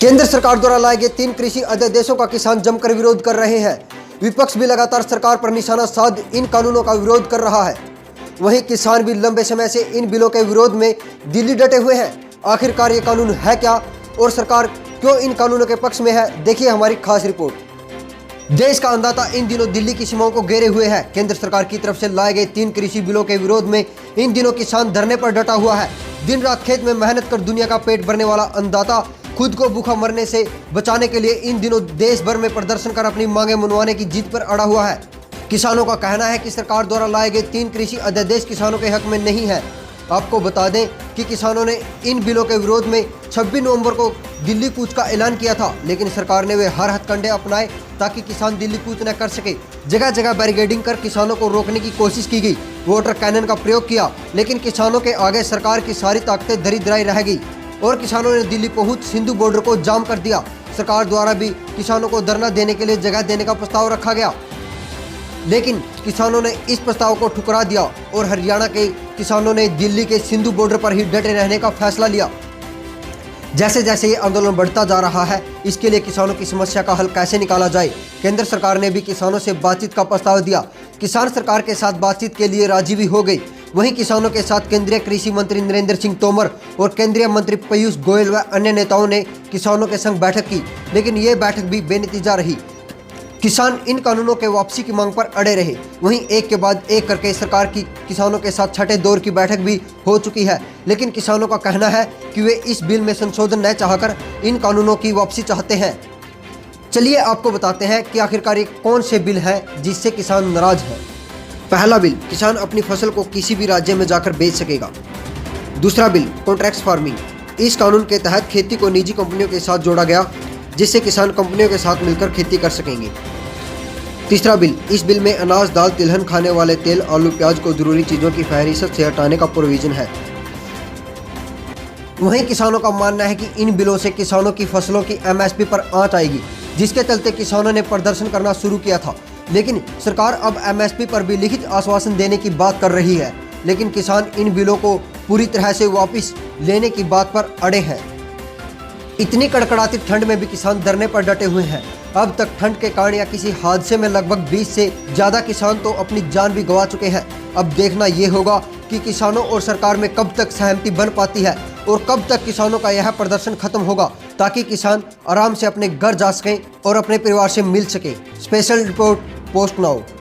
केंद्र सरकार द्वारा लाए गए 3 कृषि अध्यादेशों का किसान जमकर विरोध कर रहे हैं। विपक्ष भी लगातार सरकार पर निशाना साध इन कानूनों का विरोध कर रहा है। वहीं किसान भी लंबे समय से इन बिलों के विरोध में दिल्ली डटे हुए हैं। आखिरकार ये कानून है क्या और सरकार क्यों इन कानूनों के पक्ष में है, देखिए हमारी खास रिपोर्ट। देश का अन्नदाता इन दिनों दिल्ली की सीमाओं को घेरे हुए है। केंद्र सरकार की तरफ से लाए गए 3 कृषि बिलों के विरोध में इन दिनों किसान धरने पर डटा हुआ है। दिन रात खेत में मेहनत कर दुनिया का पेट भरने वाला अन्नदाता खुद को भूखा मरने से बचाने के लिए इन दिनों देश भर में प्रदर्शन कर अपनी मांगे मनवाने की जिद पर अड़ा हुआ है। किसानों का कहना है कि सरकार द्वारा लाए गए 3 कृषि अध्यादेश किसानों के हक में नहीं है। आपको बता दें कि किसानों ने इन बिलों के विरोध में 26 नवंबर को दिल्ली कूच का ऐलान किया था, लेकिन सरकार ने वे हर हथकंडे अपनाए ताकि किसान दिल्ली कूच न कर सके। जगह जगह बैरिकेडिंग कर किसानों को रोकने की कोशिश की गई, वाटर कैनन का प्रयोग किया, लेकिन किसानों के आगे सरकार की सारी ताकतें दरिद्राई रह गई और किसानों ने दिल्ली पहुंच सिंधु बॉर्डर को जाम कर दिया। सरकार द्वारा भी किसानों को धरना देने के लिए जगह देने का प्रस्ताव रखा गया, लेकिन किसानों ने इस प्रस्ताव को ठुकरा दिया और हरियाणा के किसानों ने दिल्ली के सिंधु बॉर्डर पर ही डटे रहने का फैसला लिया। जैसे जैसे ये आंदोलन बढ़ता जा रहा है, इसके लिए किसानों की समस्या का हल कैसे निकाला जाए, केंद्र सरकार ने भी किसानों से बातचीत का प्रस्ताव दिया। किसान सरकार के साथ बातचीत के लिए राजी भी हो गई। वहीं किसानों के साथ केंद्रीय कृषि मंत्री नरेंद्र सिंह तोमर और केंद्रीय मंत्री पीयूष गोयल व अन्य नेताओं ने किसानों के संग बैठक की, लेकिन ये बैठक भी बेनतीजा रही। किसान इन कानूनों के वापसी की मांग पर अड़े रहे। वहीं एक के बाद एक करके सरकार की किसानों के साथ छठे दौर की बैठक भी हो चुकी है, लेकिन किसानों का कहना है कि वे इस बिल में संशोधन न चाहकर इन कानूनों की वापसी चाहते हैं। चलिए आपको बताते हैं कि आखिरकार ये कौन से बिल हैं जिससे किसान नाराज है। पहला बिल, किसान अपनी फसल को किसी भी राज्य में जाकर बेच सकेगा। दूसरा बिल, कॉन्ट्रैक्ट फार्मिंग। इस कानून के तहत खेती को निजी कंपनियों के साथ जोड़ा गया, जिससे किसान कंपनियों के साथ मिलकर खेती कर सकेंगे। तीसरा बिल, इस बिल में अनाज, दाल, तिलहन खाने वाले तेल, आलू, प्याज को जरूरी चीजों की फहरिस्त से हटाने का प्रोविजन है। वहीं किसानों का मानना है कि इन बिलों से किसानों की फसलों की एमएसपी पर आंच आएगी, जिसके चलते किसानों ने प्रदर्शन करना शुरू किया था। लेकिन सरकार अब एमएसपी पर भी लिखित आश्वासन देने की बात कर रही है, लेकिन किसान इन बिलों को पूरी तरह से वापस लेने की बात पर अड़े हैं। इतनी कड़कड़ाती ठंड में भी किसान धरने पर डटे हुए हैं। अब तक ठंड के कारण या किसी हादसे में लगभग 20 से ज़्यादा किसान तो अपनी जान भी गंवा चुके हैं। अब देखना ये होगा कि किसानों और सरकार में कब तक सहमति बन पाती है और कब तक किसानों का यह प्रदर्शन खत्म होगा, ताकि किसान आराम से अपने घर जा सकें और अपने परिवार से मिल सकें। Special report, post now.